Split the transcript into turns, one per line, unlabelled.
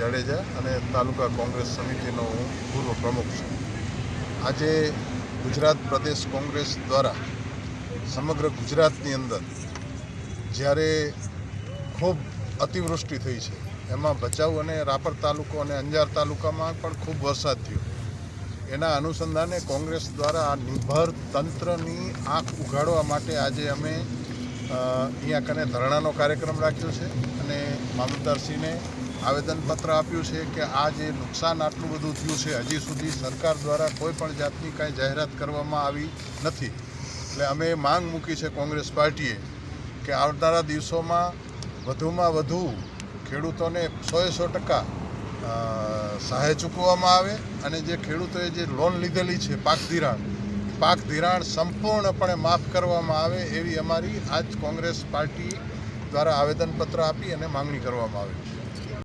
જાડેજા અને તાલુકા કોંગ્રેસ સમિતિનો હું પૂર્વ પ્રમુખ છું. આજે ગુજરાત પ્રદેશ કોંગ્રેસ દ્વારા સમગ્ર ગુજરાતની અંદર જ્યારે ખૂબ અતિવૃષ્ટિ થઈ છે, એમાં ભચાઉ અને રાપર તાલુકો અને અંજાર તાલુકામાં પણ ખૂબ વરસાદ થયો. એના અનુસંધાને કોંગ્રેસ દ્વારા આ નિર્ભર તંત્રની આંખ ઉઘાડવા માટે આજે અમે અહીંયા કને ધરણાનો કાર્યક્રમ રાખ્યો છે અને મામલતદારશ્રીને આવેદનપત્ર આપ્યું છે કે આ જે નુકસાન આટલું બધું થયું છે, હજી સુધી સરકાર દ્વારા કોઈ પણ જાતની કાંઈ જાહેરાત કરવામાં આવી નથી. એટલે અમે માંગ મૂકી છે કોંગ્રેસ પાર્ટીએ કે આવનારા દિવસોમાં વધુમાં વધુ ખેડૂતોને 100% સહાય ચૂકવવામાં આવે અને જે ખેડૂતોએ જે લોન લીધેલી છે પાક ધિરાણ સંપૂર્ણપણે માફ કરવામાં આવે એવી અમારી આજ કોંગ્રેસ પાર્ટી દ્વારા આવેદનપત્ર આપી અને માંગણી કરવામાં આવી છે.